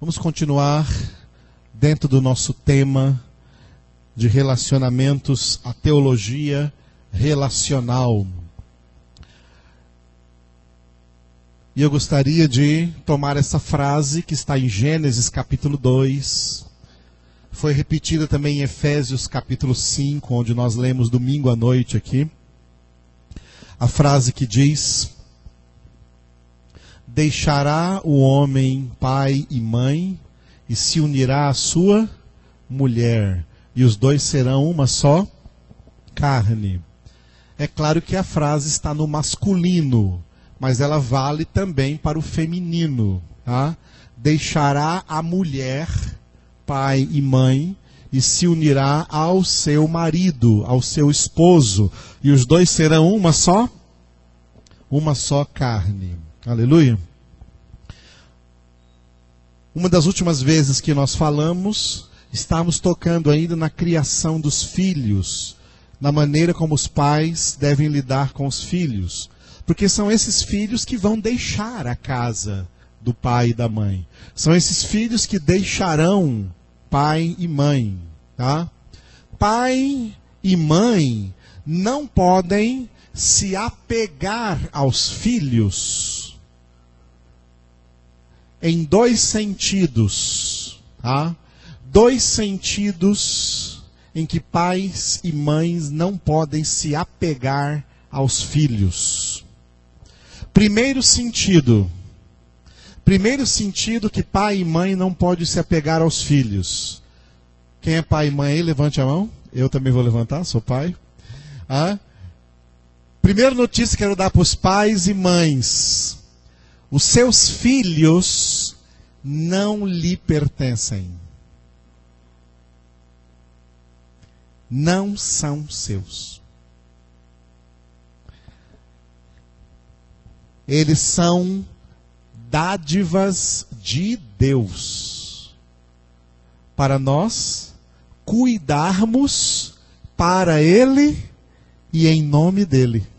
Vamos continuar dentro do nosso tema de relacionamentos, a teologia relacional. E eu gostaria de tomar essa frase que está em Gênesis capítulo 2, foi repetida também em Efésios capítulo 5, onde nós lemos domingo à noite aqui. A frase que diz: deixará o homem pai e mãe e se unirá à sua mulher, e os dois serão uma só carne. É claro que a frase está no masculino, mas ela vale também para o feminino, tá? Deixará a mulher pai e mãe e se unirá ao seu marido, ao seu esposo, e os dois serão uma só carne. Aleluia. Uma das últimas vezes que nós falamos, estávamos tocando ainda na criação dos filhos, na maneira como os pais devem lidar com os filhos, porque são esses filhos que vão deixar a casa do pai e da mãe. São esses filhos que deixarão pai e mãe, tá? Pai e mãe não podem se apegar aos filhos em dois sentidos, tá? Dois sentidos em que pais e mães não podem se apegar aos filhos. Primeiro sentido que pai e mãe não podem se apegar aos filhos. Quem é pai e mãe aí, levante a mão. Eu também vou levantar, sou pai. Primeira notícia que quero dar para os pais e mães: os seus filhos não lhe pertencem. Não são seus. Eles são dádivas de Deus para nós cuidarmos para Ele e em nome dEle.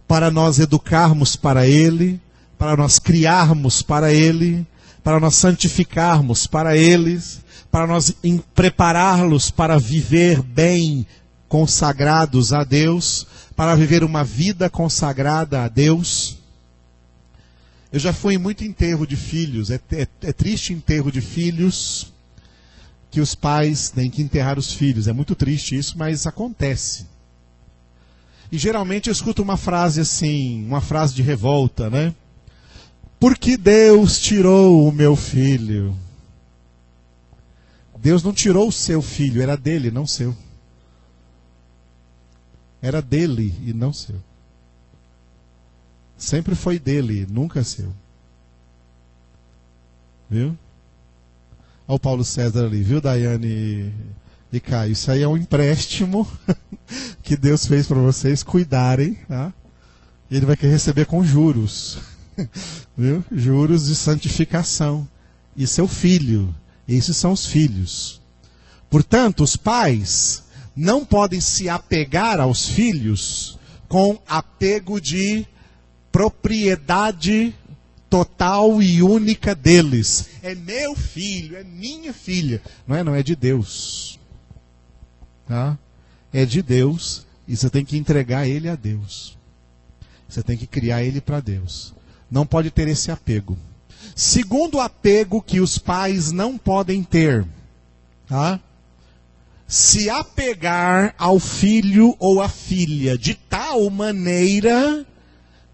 Para nós educarmos para Ele, para nós criarmos para Ele, para nós santificarmos para eles, para nós prepará-los para viver bem, consagrados a Deus, para viver uma vida consagrada a Deus. Eu já fui em muito enterro de filhos, é triste enterro de filhos, que os pais têm que enterrar os filhos. É muito triste isso, mas acontece. E geralmente eu escuto uma frase assim, uma frase de revolta, né? Por que Deus tirou o meu filho? Deus não tirou o seu filho, era dele, não seu. Era dele e não seu. Sempre foi dele, nunca seu. Viu? Olha o Paulo César ali, viu, Daiane e Caio? Isso aí é um empréstimo que Deus fez para vocês cuidarem, tá? E Ele vai querer receber com juros. Viu? Juros de santificação. Isso é o filho. Esses são os filhos. Portanto, os pais não podem se apegar aos filhos com apego de propriedade total e única deles. É meu filho, é minha filha. Não é de Deus. Tá? É de Deus e você tem que entregar ele a Deus. Você tem que criar ele para Deus. Não pode ter esse apego. Segundo apego que os pais não podem ter, tá? Se apegar ao filho ou à filha de tal maneira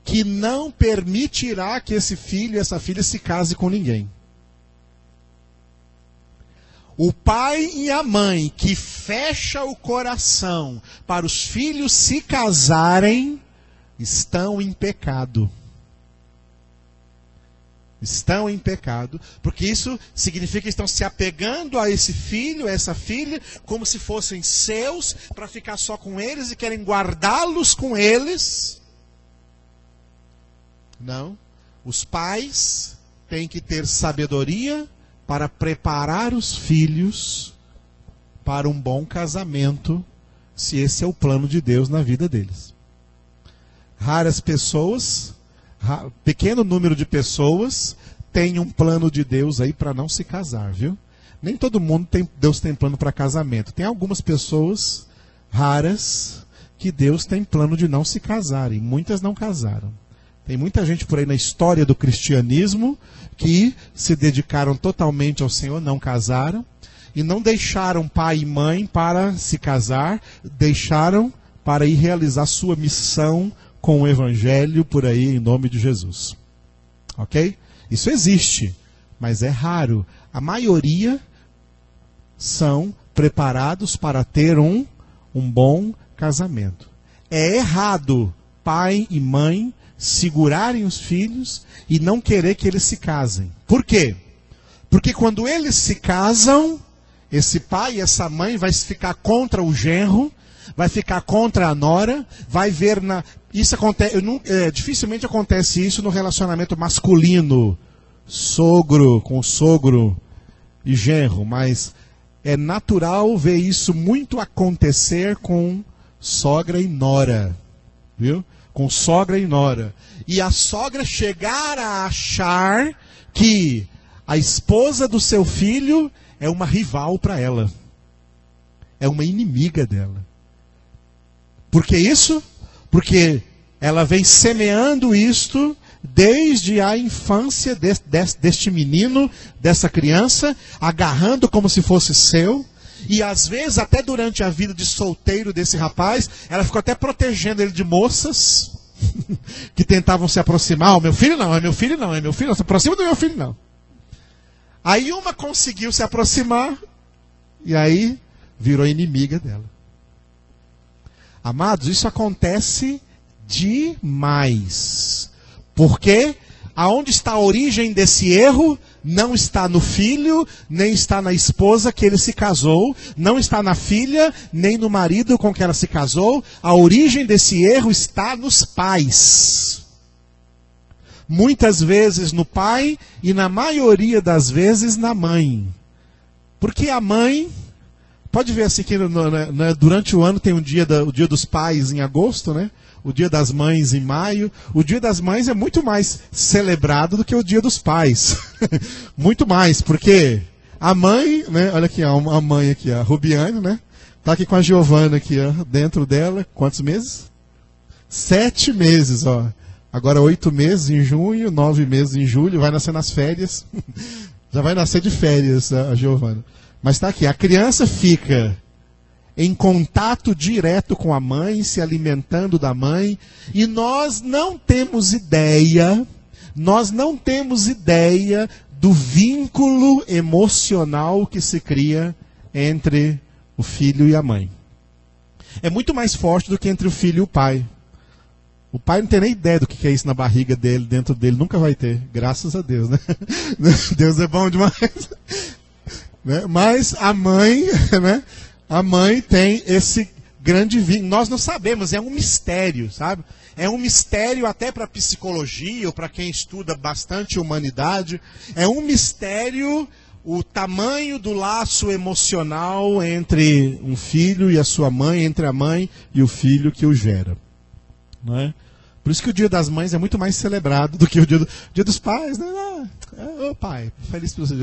que não permitirá que esse filho e essa filha se case com ninguém. O pai e a mãe que fecha o coração para os filhos se casarem estão em pecado. Estão em pecado, porque isso significa que estão se apegando a esse filho, a essa filha, como se fossem seus, para ficar só com eles e querem guardá-los com eles. Não. Os pais têm que ter sabedoria para preparar os filhos para um bom casamento, se esse é o plano de Deus na vida deles. Raras pessoas, pequeno número de pessoas tem um plano de Deus aí para não se casar, viu? Nem todo mundo Deus tem plano para casamento. Tem algumas pessoas raras que Deus tem plano de não se casar, e muitas não casaram. Tem muita gente por aí na história do cristianismo que se dedicaram totalmente ao Senhor, não casaram, e não deixaram pai e mãe para se casar, deixaram para ir realizar sua missão com o Evangelho por aí, em nome de Jesus. Ok? Isso existe, mas é raro. A maioria são preparados para ter um bom casamento. É errado pai e mãe segurarem os filhos e não querer que eles se casem. Por quê? Porque quando eles se casam, esse pai e essa mãe vai ficar contra o genro, vai ficar contra a nora, vai ver na... Isso acontece, dificilmente acontece isso no relacionamento masculino, sogro com sogro e genro, mas é natural ver isso muito acontecer com sogra e nora, viu? Com sogra e nora. E a sogra chegar a achar que a esposa do seu filho é uma rival para ela. É uma inimiga dela. Por que isso? Porque ela vem semeando isto desde a infância deste menino, dessa criança, agarrando como se fosse seu. E às vezes, até durante a vida de solteiro desse rapaz, ela ficou até protegendo ele de moças que tentavam se aproximar. Oh, meu filho não, é meu filho não, é meu filho não, se aproxima do meu filho não. Aí uma conseguiu se aproximar e aí virou inimiga dela. Amados, isso acontece demais. Porque aonde está a origem desse erro? Não está no filho, nem está na esposa que ele se casou, não está na filha, nem no marido com que ela se casou. A origem desse erro está nos pais. Muitas vezes no pai e na maioria das vezes na mãe. Porque a mãe, pode ver assim que durante o ano tem o dia dos pais em agosto, né? O dia das mães em maio. O dia das mães é muito mais celebrado do que o dia dos pais. Muito mais, porque a mãe, né? Olha aqui, ó, a mãe aqui, a Rubiane, né? Tá aqui com a Giovana aqui, ó, dentro dela. Quantos meses? 7 meses, ó. Agora 8 meses em junho, 9 meses em julho, vai nascer nas férias. Já vai nascer de férias a Giovana. Mas tá aqui, a criança fica em contato direto com a mãe, se alimentando da mãe, e nós não temos ideia do vínculo emocional que se cria entre o filho e a mãe. É muito mais forte do que entre o filho e o pai. O pai não tem nem ideia do que é isso na barriga dele, dentro dele, nunca vai ter, graças a Deus, né? Deus é bom demais. Mas a mãe, né? A mãe tem esse grande vínculo. Nós não sabemos, é um mistério, sabe? É um mistério até para a psicologia, ou para quem estuda bastante humanidade. É um mistério o tamanho do laço emocional entre um filho e a sua mãe, entre a mãe e o filho que o gera. Não é? Por isso que o Dia das Mães é muito mais celebrado do que o Dia dos Pais, né? Ô pai, feliz por você.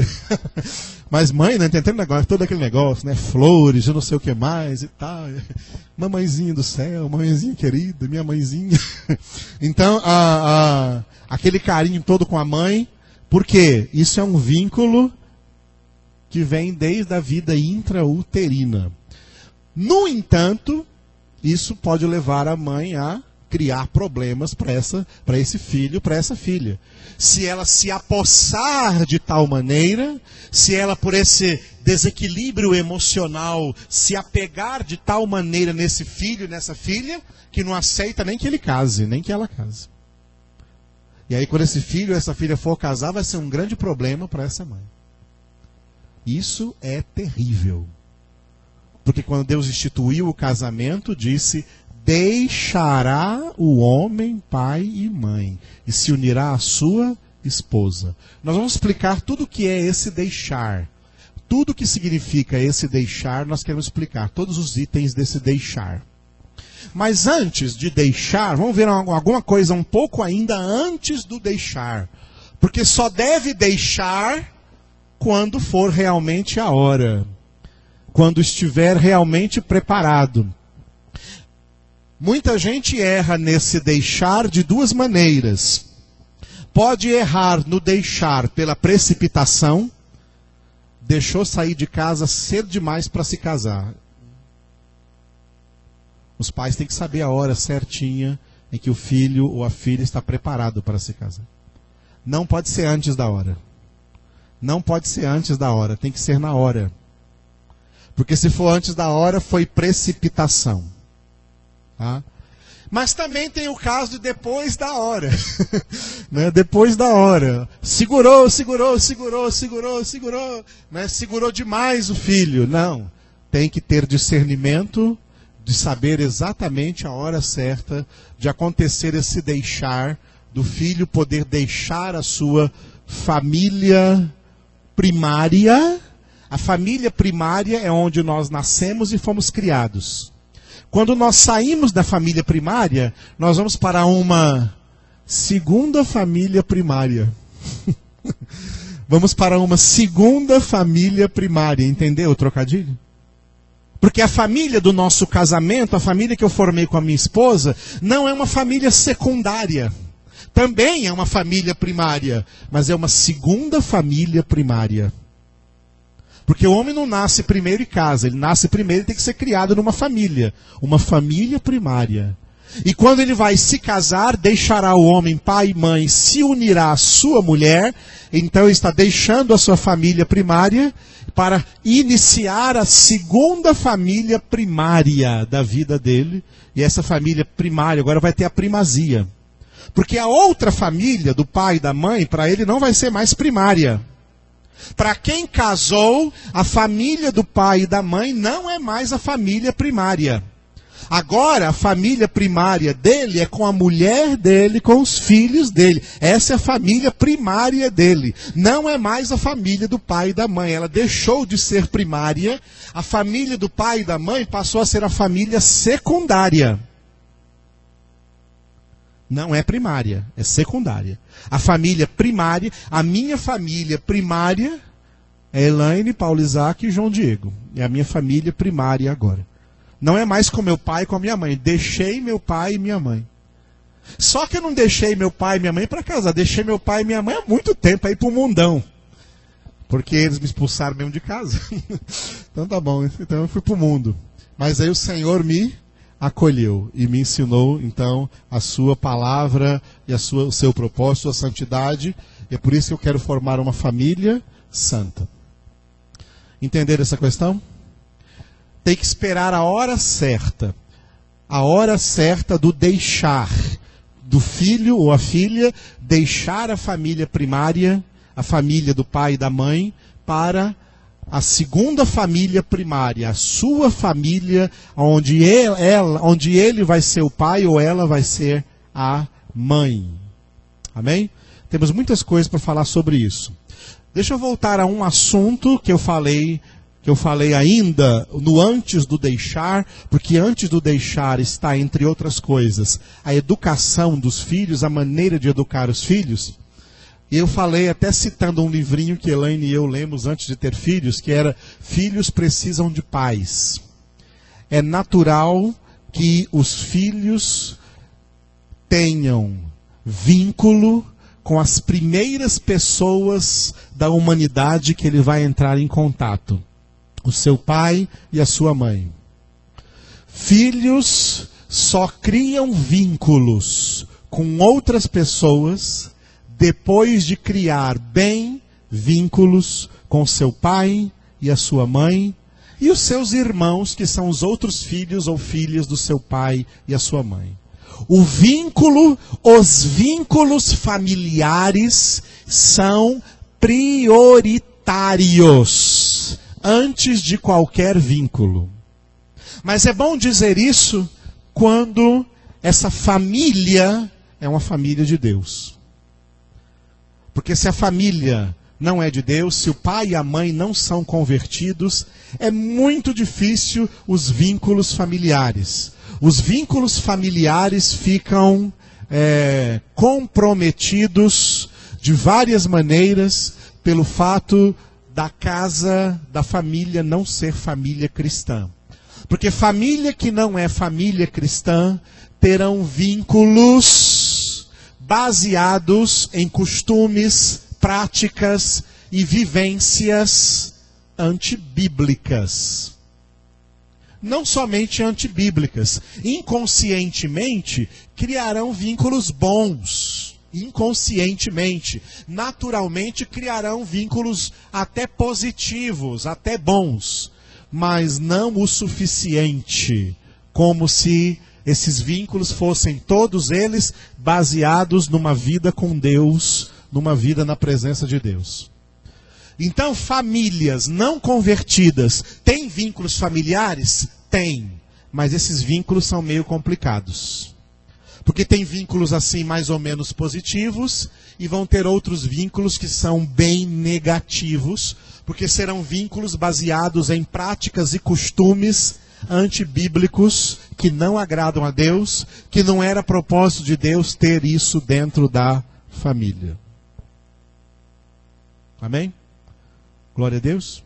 Mas mãe, né? Tem todo aquele negócio, né? Flores, eu não sei o que mais e tal. Mamãezinha do céu, mamãezinha querida, minha mãezinha. Então, aquele carinho todo com a mãe, porque isso é um vínculo que vem desde a vida intrauterina. No entanto, isso pode levar a mãe a criar problemas para esse filho, para essa filha. Se ela se apossar de tal maneira, se ela por esse desequilíbrio emocional se apegar de tal maneira nesse filho, nessa filha, que não aceita nem que ele case, nem que ela case. E aí quando esse filho ou essa filha for casar, vai ser um grande problema para essa mãe. Isso é terrível. Porque quando Deus instituiu o casamento, disse: deixará o homem pai e mãe e se unirá à sua esposa. Nós vamos explicar tudo o que é esse deixar. Tudo o que significa esse deixar, nós queremos explicar. Todos os itens desse deixar. Mas antes de deixar, vamos ver alguma coisa um pouco ainda antes do deixar. Porque só deve deixar quando for realmente a hora. Quando estiver realmente preparado. Muita gente erra nesse deixar de duas maneiras. Pode errar no deixar pela precipitação. Deixou sair de casa cedo demais para se casar. Os pais têm que saber a hora certinha em que o filho ou a filha está preparado para se casar. Não pode ser antes da hora. Não pode ser antes da hora, tem que ser na hora. Porque se for antes da hora, foi precipitação. Tá? Mas também tem o caso de depois da hora. Né? Depois da hora. Segurou. Né? Segurou demais o filho. Não. Tem que ter discernimento de saber exatamente a hora certa de acontecer esse deixar, do filho poder deixar a sua família primária. A família primária é onde nós nascemos e fomos criados. Quando nós saímos da família primária, nós vamos para uma segunda família primária. Vamos para uma segunda família primária, entendeu o trocadilho? Porque a família do nosso casamento, a família que eu formei com a minha esposa, não é uma família secundária. Também é uma família primária, mas é uma segunda família primária. Porque o homem não nasce primeiro e casa, ele nasce primeiro e tem que ser criado numa família. Uma família primária. E quando ele vai se casar, deixará o homem pai e mãe, se unirá à sua mulher, então ele está deixando a sua família primária para iniciar a segunda família primária da vida dele. E essa família primária agora vai ter a primazia. Porque a outra família do pai e da mãe, para ele não vai ser mais primária. Para quem casou, a família do pai e da mãe não é mais a família primária. Agora, a família primária dele é com a mulher dele, com os filhos dele. Essa é a família primária dele. Não é mais a família do pai e da mãe. Ela deixou de ser primária. A família do pai e da mãe passou a ser a família secundária. Não é primária, é secundária. A família primária, a minha família primária é Elaine, Paulo Isaac e João Diego. É a minha família primária agora. Não é mais com meu pai e com a minha mãe. Deixei meu pai e minha mãe. Só que eu não deixei meu pai e minha mãe para casar. Deixei meu pai e minha mãe há muito tempo aí para o mundão. Porque eles me expulsaram mesmo de casa. Então tá bom, então eu fui para o mundo. Mas aí o Senhor me acolheu e me ensinou, então, a sua palavra e o seu propósito, a santidade. E é por isso que eu quero formar uma família santa. Entenderam essa questão? Tem que esperar a hora certa do deixar, do filho ou a filha, deixar a família primária, a família do pai e da mãe, para a segunda família primária, a sua família, onde ele vai ser o pai ou ela vai ser a mãe. Amém? Temos muitas coisas para falar sobre isso. Deixa eu voltar a um assunto que eu falei ainda no antes do deixar, porque antes do deixar está, entre outras coisas, a educação dos filhos, a maneira de educar os filhos. E eu falei, até citando um livrinho que Elaine e eu lemos antes de ter filhos, que era Filhos Precisam de Pais. É natural que os filhos tenham vínculo com as primeiras pessoas da humanidade que ele vai entrar em contato. O seu pai e a sua mãe. Filhos só criam vínculos com outras pessoas depois de criar bem vínculos com seu pai e a sua mãe e os seus irmãos, que são os outros filhos ou filhas do seu pai e a sua mãe. Os vínculos familiares são prioritários antes de qualquer vínculo. Mas é bom dizer isso quando essa família é uma família de Deus. Porque se a família não é de Deus, se o pai e a mãe não são convertidos, é muito difícil os vínculos familiares. Os vínculos familiares ficam comprometidos de várias maneiras pelo fato da casa, da família não ser família cristã. Porque família que não é família cristã terão vínculos baseados em costumes, práticas e vivências antibíblicas. Não somente antibíblicas, inconscientemente criarão vínculos bons, inconscientemente, naturalmente criarão vínculos até positivos, até bons, mas não o suficiente, como se esses vínculos fossem todos eles baseados numa vida com Deus, numa vida na presença de Deus. Então, famílias não convertidas têm vínculos familiares? Tem. Mas esses vínculos são meio complicados. Porque tem vínculos assim mais ou menos positivos e vão ter outros vínculos que são bem negativos, porque serão vínculos baseados em práticas e costumes antibíblicos que não agradam a Deus, que não era propósito de Deus ter isso dentro da família. Amém? Glória a Deus.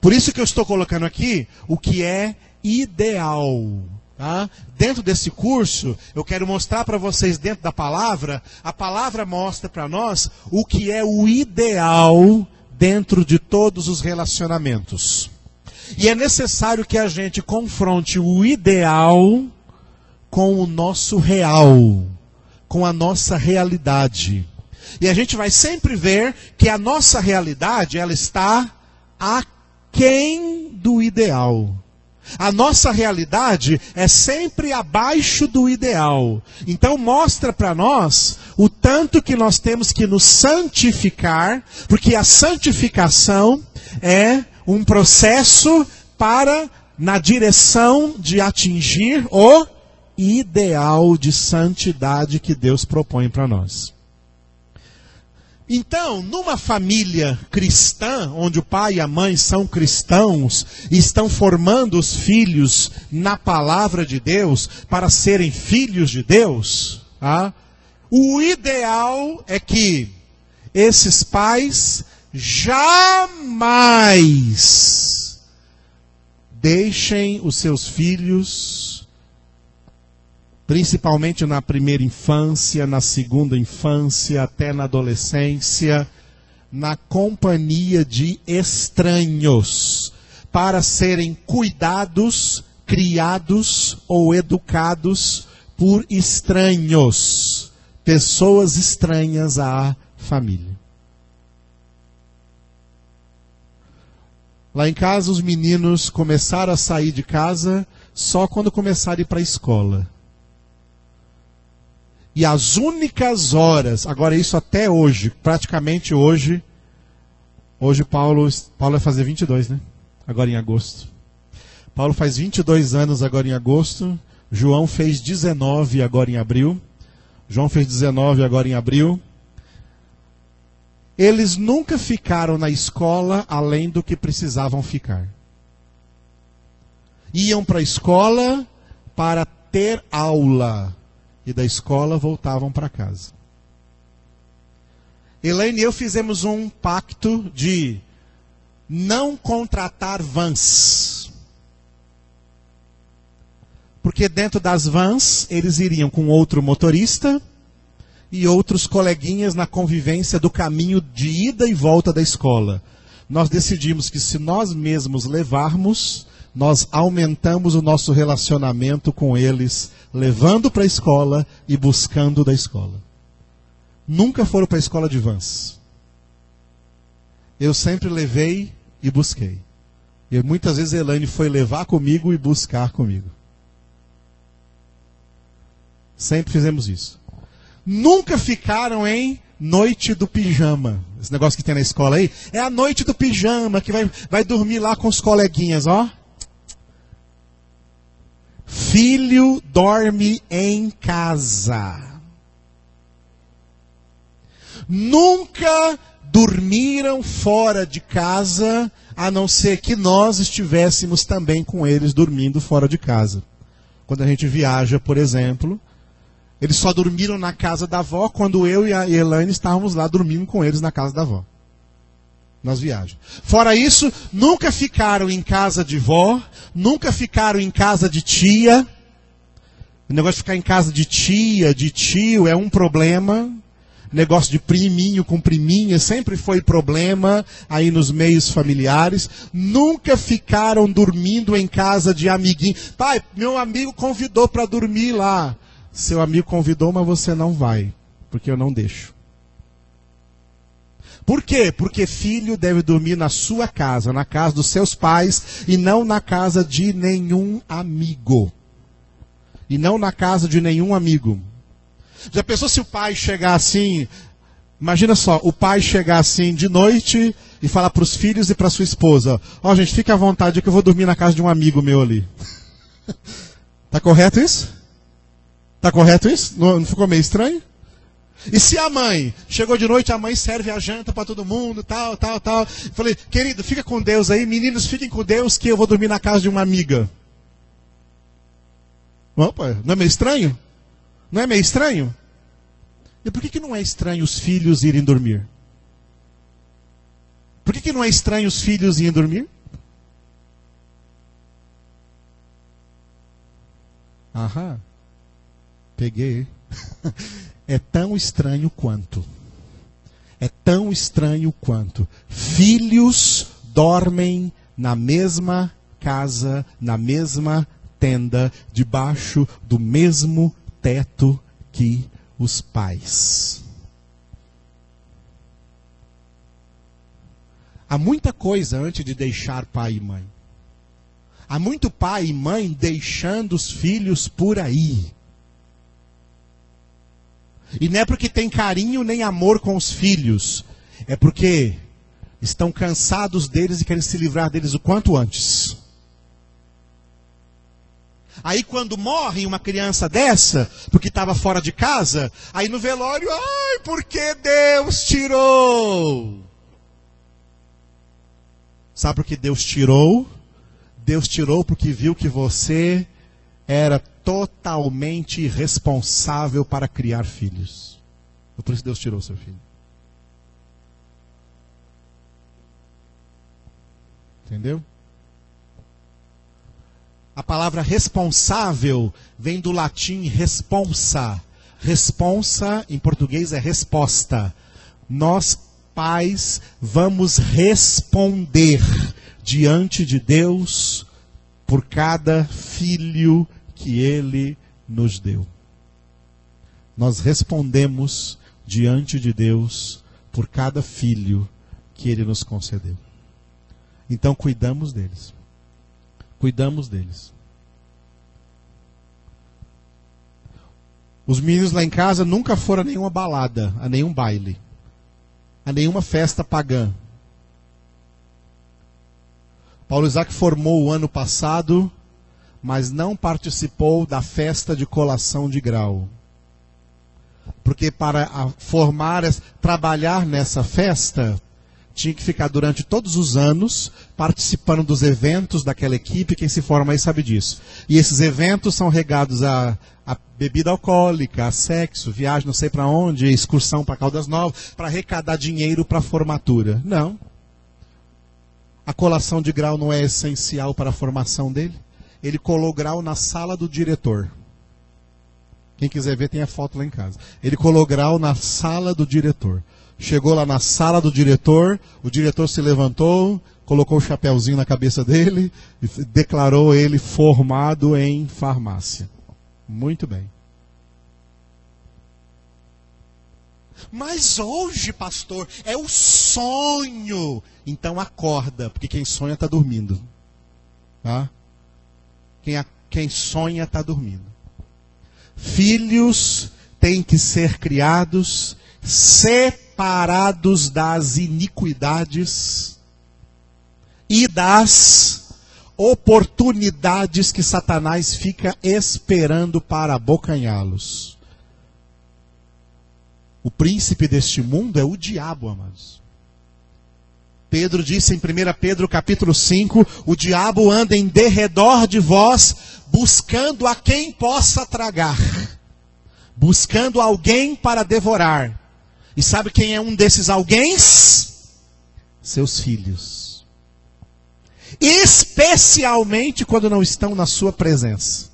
Por isso que eu estou colocando aqui o que é ideal. Tá? Dentro desse curso, eu quero mostrar para vocês dentro da palavra, a palavra mostra para nós o que é o ideal dentro de todos os relacionamentos. E é necessário que a gente confronte o ideal com o nosso real, com a nossa realidade. E a gente vai sempre ver que a nossa realidade, ela está aquém do ideal. A nossa realidade é sempre abaixo do ideal. Então mostra para nós o tanto que nós temos que nos santificar, porque a santificação é um processo para, na direção de atingir o ideal de santidade que Deus propõe para nós. Então, numa família cristã, onde o pai e a mãe são cristãos e estão formando os filhos na palavra de Deus para serem filhos de Deus, o ideal é que esses pais jamais deixem os seus filhos, principalmente na primeira infância, na segunda infância, até na adolescência, na companhia de estranhos, para serem cuidados, criados ou educados por estranhos, pessoas estranhas à família. Lá em casa, os meninos começaram a sair de casa só quando começaram a ir para a escola. E as únicas horas, agora isso até hoje, praticamente hoje Paulo vai fazer 22, né? Agora em agosto. Paulo faz 22 anos agora em agosto, João fez 19 agora em abril. João fez 19 agora em abril. Eles nunca ficaram na escola além do que precisavam ficar. Iam para a escola para ter aula. E da escola voltavam para casa. Elaine e eu fizemos um pacto de não contratar vans. Porque dentro das vans, eles iriam com outro motorista e outros coleguinhas na convivência do caminho de ida e volta da escola. Nós decidimos que se nós mesmos levarmos, nós aumentamos o nosso relacionamento com eles, levando para a escola e buscando da escola. Nunca foram para a escola de vans. Eu sempre levei e busquei. E muitas vezes a Elaine foi levar comigo e buscar comigo. Sempre fizemos isso. Nunca ficaram em noite do pijama. Esse negócio que tem na escola aí, é a noite do pijama, que vai dormir lá com os coleguinhas, ó. Filho dorme em casa. Nunca dormiram fora de casa, a não ser que nós estivéssemos também com eles dormindo fora de casa. Quando a gente viaja, por exemplo, Eles só dormiram na casa da avó quando eu e a Elaine estávamos lá dormindo com eles na casa da avó. Nas viagens. Fora isso, nunca ficaram em casa de vó, nunca ficaram em casa de tia. O negócio de ficar em casa de tia, de tio, é um problema. Negócio de priminho com priminha sempre foi problema aí nos meios familiares. Nunca ficaram dormindo em casa de amiguinho. Pai, meu amigo convidou para dormir lá. Seu amigo convidou, mas você não vai, porque eu não deixo. Por quê? Porque filho deve dormir na sua casa, na casa dos seus pais, e não na casa de nenhum amigo. E não na casa de nenhum amigo. Já pensou se o pai chegar assim, imagina só, o pai chegar assim de noite e falar para os filhos e para sua esposa, ó, gente, fica à vontade que eu vou dormir na casa de um amigo meu ali. Tá correto isso? Tá correto isso? Não ficou meio estranho? E se a mãe, chegou de noite, a mãe serve a janta para todo mundo, tal. Falei, querido, fica com Deus aí, meninos, fiquem com Deus que eu vou dormir na casa de uma amiga. Opa, não é meio estranho? Não é meio estranho? E por que não é estranho os filhos irem dormir? Por que não é estranho os filhos irem dormir? Aham. Peguei. É tão estranho quanto. É tão estranho quanto. Filhos dormem na mesma casa, na mesma tenda, debaixo do mesmo teto que os pais. Há muita coisa antes de deixar pai e mãe. Há muito pai e mãe deixando os filhos por aí. E não é porque tem carinho nem amor com os filhos. É porque estão cansados deles e querem se livrar deles o quanto antes. Aí quando morre uma criança dessa, porque estava fora de casa, aí no velório, ai, porque Deus tirou? Sabe por que Deus tirou? Deus tirou porque viu que você era totalmente irresponsável para criar filhos. Por isso Deus tirou seu filho. Entendeu? A palavra responsável vem do latim responsa. Responsa, em português, é resposta. Nós, pais, vamos responder diante de Deus por cada filho que Ele nos deu. Nós respondemos diante de Deus por cada filho que Ele nos concedeu. Então cuidamos deles. Cuidamos deles. Os meninos lá em casa nunca foram a nenhuma balada, a nenhum baile, a nenhuma festa pagã. Paulo Isaac formou o ano passado, mas não participou da festa de colação de grau. Porque para trabalhar nessa festa, tinha que ficar durante todos os anos participando dos eventos daquela equipe. Quem se forma aí sabe disso. E esses eventos são regados a bebida alcoólica, a sexo, viagem não sei para onde, excursão para Caldas Novas, para arrecadar dinheiro para a formatura. Não. A colação de grau não é essencial para a formação dele. Ele colou grau na sala do diretor. Quem quiser ver tem a foto lá em casa. Ele colou grau na sala do diretor. Chegou lá na sala do diretor, o diretor se levantou, colocou o chapéuzinho na cabeça dele e declarou ele formado em farmácia. Muito bem. Mas hoje, pastor, é o sonho. Então acorda, porque quem sonha está dormindo. Tá? Quem sonha está dormindo. Filhos têm que ser criados separados das iniquidades e das oportunidades que Satanás fica esperando para abocanhá-los. O príncipe deste mundo é o diabo, amados. Pedro disse em 1 Pedro capítulo 5, o diabo anda em derredor de vós, buscando a quem possa tragar. buscando alguém para devorar. E sabe quem é um desses alguéms? Seus filhos. Especialmente quando não estão na sua presença.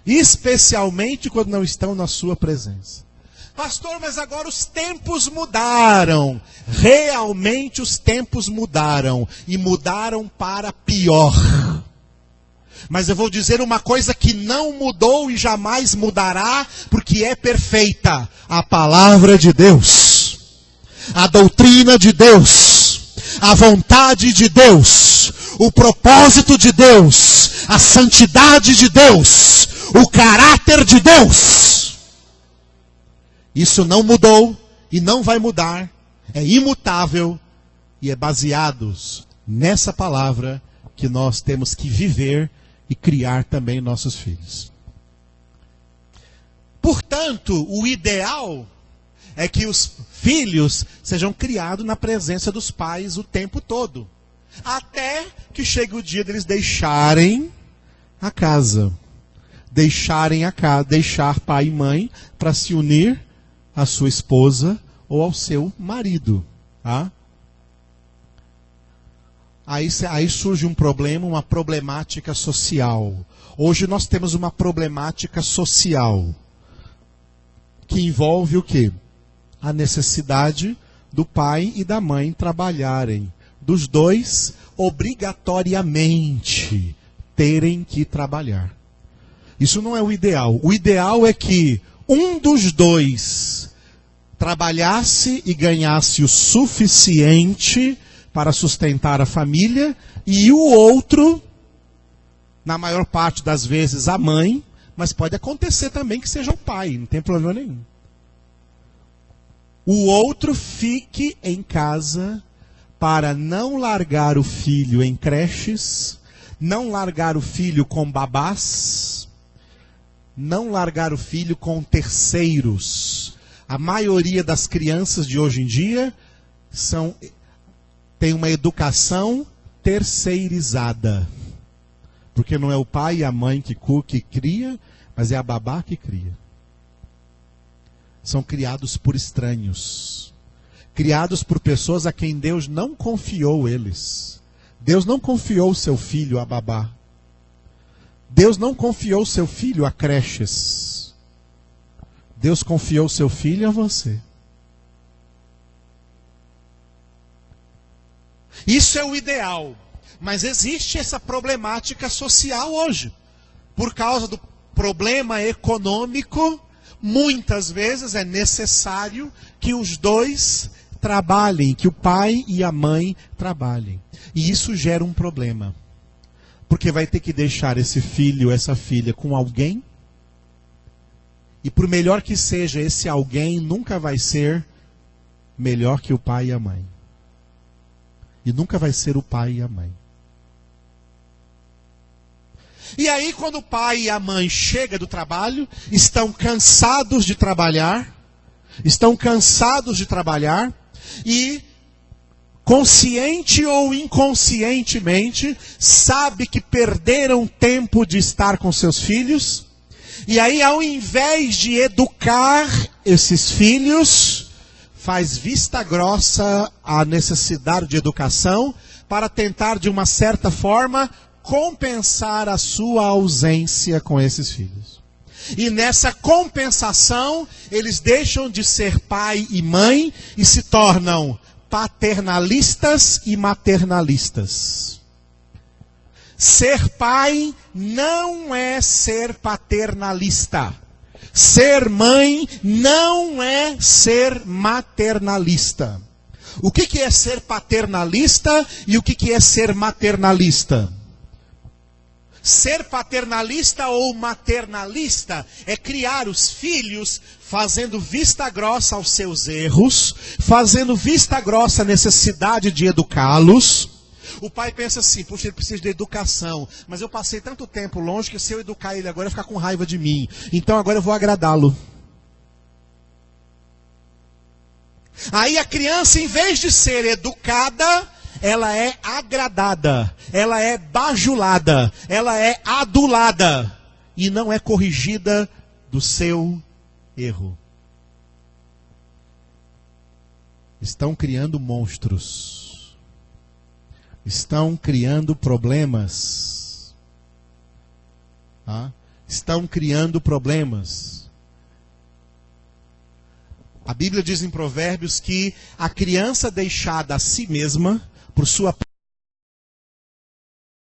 Especialmente quando não estão na sua presença. Pastor, mas agora os tempos mudaram. Realmente os tempos mudaram. E mudaram para pior. Mas eu vou dizer uma coisa que não mudou e jamais mudará, porque é perfeita. A palavra de Deus. A doutrina de Deus. A vontade de Deus. O propósito de Deus. A santidade de Deus. O caráter de Deus. Isso não mudou e não vai mudar. É imutável e é baseados nessa palavra que nós temos que viver e criar também nossos filhos. Portanto, o ideal é que os filhos sejam criados na presença dos pais o tempo todo. Até que chegue o dia deles deixarem a casa. Deixar pai e mãe para se unir à sua esposa ou ao seu marido. Tá? Aí surge um problema, uma problemática social. Hoje nós temos uma problemática social que envolve o quê? A necessidade do pai e da mãe trabalharem. Dos dois, obrigatoriamente, terem que trabalhar. Isso não é o ideal. O ideal é que um dos dois trabalhasse e ganhasse o suficiente para sustentar a família, e o outro, na maior parte das vezes, a mãe, mas pode acontecer também que seja o pai, não tem problema nenhum. O outro fique em casa para não largar o filho em creches, não largar o filho com babás, não largar o filho com terceiros. A maioria das crianças de hoje em dia tem uma educação terceirizada. Porque não é o pai e a mãe que cria, mas é a babá que cria. São criados por estranhos. Criados por pessoas a quem Deus não confiou eles. Deus não confiou seu filho a babá. Deus não confiou seu filho a creches. Deus confiou seu filho a você. Isso é o ideal. Mas existe essa problemática social hoje. Por causa do problema econômico, muitas vezes é necessário que os dois trabalhem, que o pai e a mãe trabalhem. E isso gera um problema. Porque vai ter que deixar esse filho, essa filha com alguém. E por melhor que seja, esse alguém nunca vai ser melhor que o pai e a mãe. E nunca vai ser o pai e a mãe. E aí, quando o pai e a mãe chegam do trabalho, estão cansados de trabalhar, e, consciente ou inconscientemente, sabe que perderam tempo de estar com seus filhos, e aí, ao invés de educar esses filhos, faz vista grossa à necessidade de educação, para tentar, de uma certa forma, compensar a sua ausência com esses filhos. E nessa compensação, eles deixam de ser pai e mãe e se tornam paternalistas e maternalistas. Ser pai não é ser paternalista. Ser mãe não é ser maternalista. O que é ser paternalista e o que é ser maternalista? Ser paternalista ou maternalista é criar os filhos fazendo vista grossa aos seus erros, fazendo vista grossa à necessidade de educá-los. O pai pensa assim, puxa, ele precisa de educação, mas eu passei tanto tempo longe que se eu educar ele agora, ele vai ficar com raiva de mim. Então agora eu vou agradá-lo. Aí a criança, em vez de ser educada, ela é agradada, ela é bajulada, ela é adulada. e não é corrigida do seu erro. Estão criando monstros. Estão criando problemas. Estão criando problemas. A Bíblia diz em Provérbios que a criança deixada a si mesma, por sua